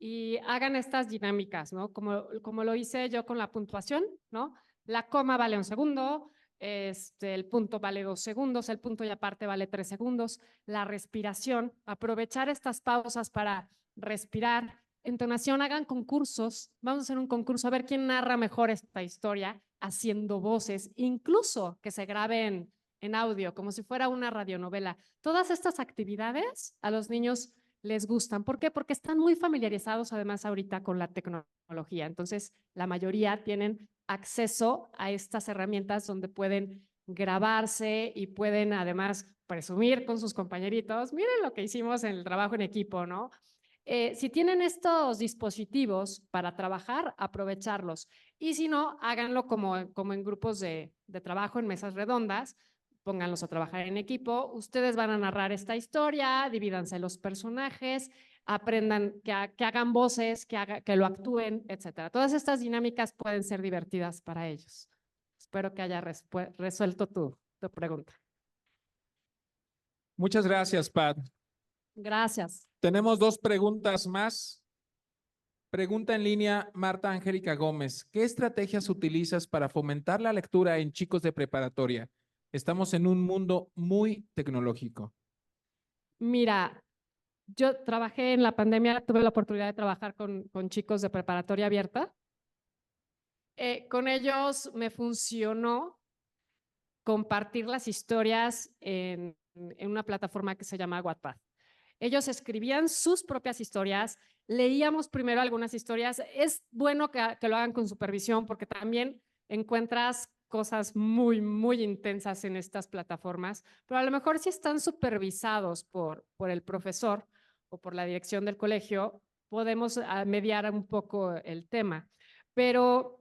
y hagan estas dinámicas, ¿no? Como lo hice yo con la puntuación, ¿no? La coma vale 1 segundo, el punto vale 2 segundos, el punto y aparte vale 3 segundos. La respiración, aprovechar estas pausas para respirar. Entonación, hagan concursos. Vamos a hacer un concurso a ver quién narra mejor esta historia haciendo voces, incluso que se graben en audio, como si fuera una radionovela. Todas estas actividades a los niños les gustan. ¿Por qué? Porque están muy familiarizados además ahorita con la tecnología. Entonces, la mayoría tienen acceso a estas herramientas donde pueden grabarse y pueden además presumir con sus compañeritos. Miren lo que hicimos en el trabajo en equipo, ¿no? Si tienen estos dispositivos para trabajar, aprovecharlos. Y si no, háganlo como en grupos de trabajo, en mesas redondas, pónganlos a trabajar en equipo. Ustedes van a narrar esta historia, divídanse los personajes, aprendan que hagan voces, que lo actúen, etcétera. Todas estas dinámicas pueden ser divertidas para ellos. Espero que haya resuelto tu pregunta. Muchas gracias, Pat. Gracias. Tenemos 2 preguntas más. Pregunta en línea, Marta Angélica Gómez. ¿Qué estrategias utilizas para fomentar la lectura en chicos de preparatoria? Estamos en un mundo muy tecnológico. Mira, yo trabajé en la pandemia, tuve la oportunidad de trabajar con chicos de preparatoria abierta. Con ellos me funcionó compartir las historias en una plataforma que se llama Wattpad. Ellos escribían sus propias historias, leíamos primero algunas historias. Es bueno que lo hagan con supervisión porque también encuentras cosas muy, muy intensas en estas plataformas, pero a lo mejor si están supervisados por el profesor o por la dirección del colegio, podemos mediar un poco el tema. Pero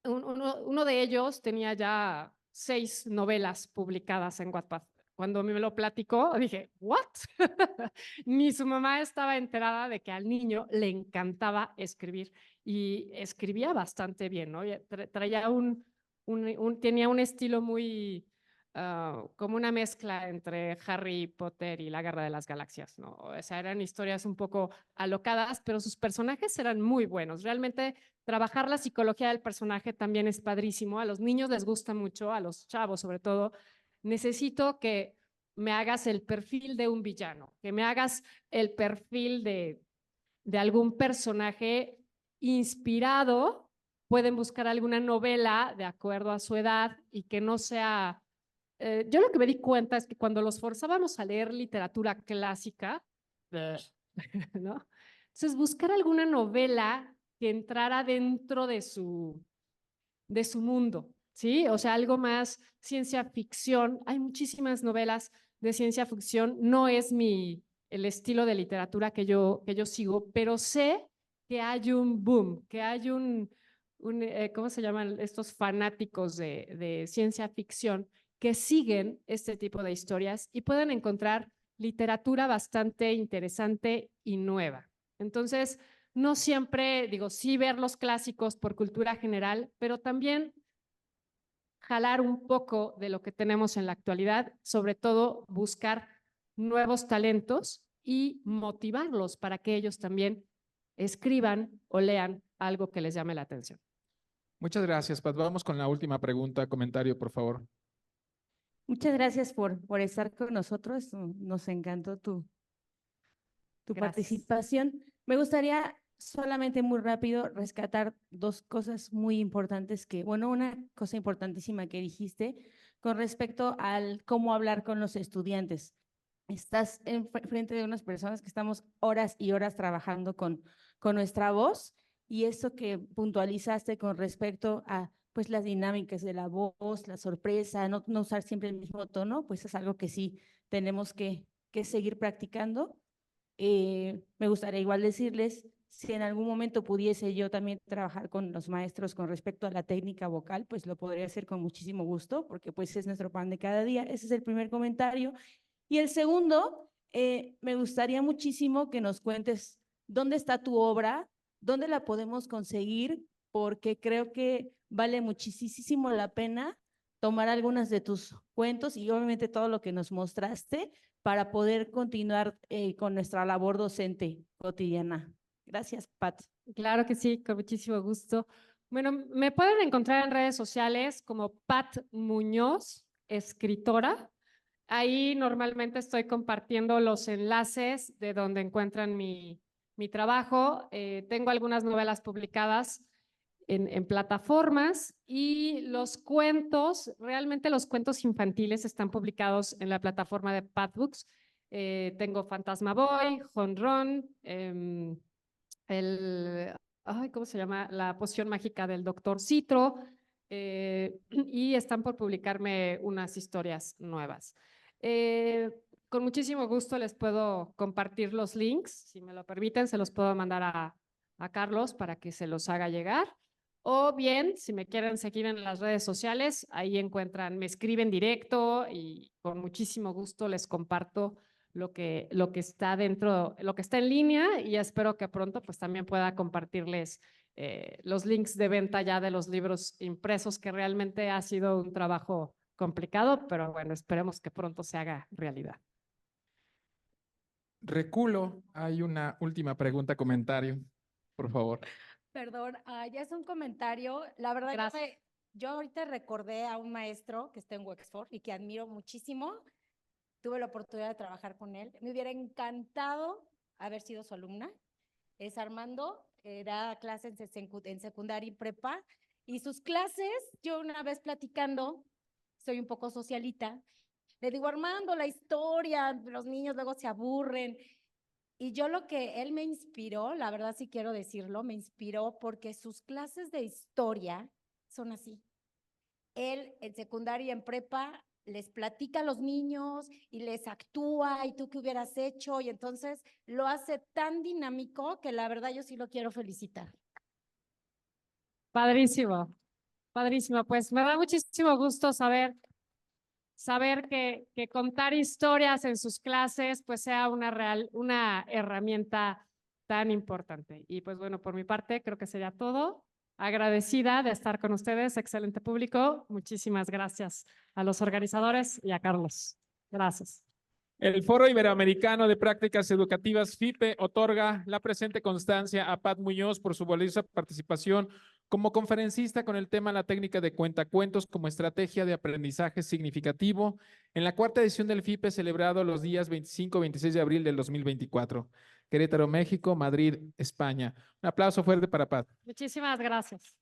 uno de ellos tenía ya 6 novelas publicadas en Wattpad. Cuando me lo platicó, dije, ¿what? Ni su mamá estaba enterada de que al niño le encantaba escribir y escribía bastante bien, ¿no? Traía un tenía un estilo muy, como una mezcla entre Harry Potter y la Guerra de las Galaxias, ¿no? O sea, eran historias un poco alocadas, pero sus personajes eran muy buenos. Realmente trabajar la psicología del personaje también es padrísimo. A los niños les gusta mucho, a los chavos sobre todo. Necesito que me hagas el perfil de un villano, que me hagas el perfil de algún personaje inspirado. Pueden buscar alguna novela de acuerdo a su edad y que no sea... yo lo que me di cuenta es que cuando los forzábamos a leer literatura clásica, ¿no? Entonces, buscar alguna novela que entrara dentro de su mundo, ¿sí? O sea, algo más ciencia ficción. Hay muchísimas novelas de ciencia ficción. No es el estilo de literatura que yo sigo, pero sé que hay un boom, que hay ¿cómo se llaman estos fanáticos de ciencia ficción que siguen este tipo de historias y pueden encontrar literatura bastante interesante y nueva? Entonces, no siempre, digo, sí ver los clásicos por cultura general, pero también jalar un poco de lo que tenemos en la actualidad, sobre todo buscar nuevos talentos y motivarlos para que ellos también escriban o lean algo que les llame la atención. Muchas gracias, Pat. Vamos con la última pregunta, comentario, por favor. Muchas gracias por estar con nosotros. Nos encantó tu Gracias. participación. Me gustaría solamente muy rápido rescatar dos cosas muy importantes bueno, una cosa importantísima que dijiste con respecto al cómo hablar con los estudiantes. Estás frente de unas personas que estamos horas y horas trabajando con nuestra voz, y eso que puntualizaste con respecto a pues las dinámicas de la voz, la sorpresa, no usar siempre el mismo tono, pues es algo que sí tenemos que seguir practicando. Me gustaría igual decirles, si en algún momento pudiese yo también trabajar con los maestros con respecto a la técnica vocal, pues lo podría hacer con muchísimo gusto, porque pues es nuestro pan de cada día. Ese es el primer comentario. Y el segundo, me gustaría muchísimo que nos cuentes dónde está tu obra, dónde la podemos conseguir, porque creo que vale muchísimo la pena tomar algunas de tus cuentos y obviamente todo lo que nos mostraste para poder continuar con nuestra labor docente cotidiana. Gracias, Pat. Claro que sí, con muchísimo gusto. Bueno, me pueden encontrar en redes sociales como Pat Muñoz, escritora. Ahí normalmente estoy compartiendo los enlaces de donde encuentran mi trabajo. Tengo algunas novelas publicadas en plataformas, y los cuentos, realmente los cuentos infantiles están publicados en la plataforma de Patbooks. Tengo Fantasma Boy, Jonrón, ¿cómo se llama? La poción mágica del Doctor Citro, y están por publicarme unas historias nuevas. Con muchísimo gusto les puedo compartir los links, si me lo permiten, se los puedo mandar a Carlos para que se los haga llegar. O bien, si me quieren seguir en las redes sociales, ahí me escriben directo y con muchísimo gusto les comparto lo que está dentro, lo que está en línea, y espero que pronto pues también pueda compartirles los links de venta ya de los libros impresos, que realmente ha sido un trabajo complicado, pero bueno, esperemos que pronto se haga realidad. Reculo, hay una última pregunta, comentario, por favor. Perdón, ya es un comentario. La verdad, Gracias. yo ahorita recordé a un maestro que está en Wexford y que admiro muchísimo. Tuve la oportunidad de trabajar con él. Me hubiera encantado haber sido su alumna. Es Armando, da clases en secundaria y prepa. Y sus clases, yo una vez platicando, soy un poco socialita, le digo, Armando, la historia, los niños luego se aburren. Y yo lo que él me inspiró, la verdad sí quiero decirlo, me inspiró porque sus clases de historia son así. Él en secundaria y en prepa les platica a los niños y les actúa, y tú qué hubieras hecho, y entonces lo hace tan dinámico que la verdad yo sí lo quiero felicitar. Padrísimo, padrísimo. Pues me da muchísimo gusto saber que contar historias en sus clases pues sea una herramienta tan importante. Y pues bueno, por mi parte creo que sería todo. agradecida de estar con ustedes, excelente público. Muchísimas gracias a los organizadores y a Carlos. Gracias. El Foro Iberoamericano de Prácticas Educativas FIPE otorga la presente constancia a Pat Muñoz por su valiosa participación como conferencista con el tema La técnica de cuentacuentos como estrategia de aprendizaje significativo en la 4ª edición del FIPE celebrado los días 25 y 26 de abril del 2024. Querétaro, México, Madrid, España. Un aplauso fuerte para Pat. Muchísimas gracias.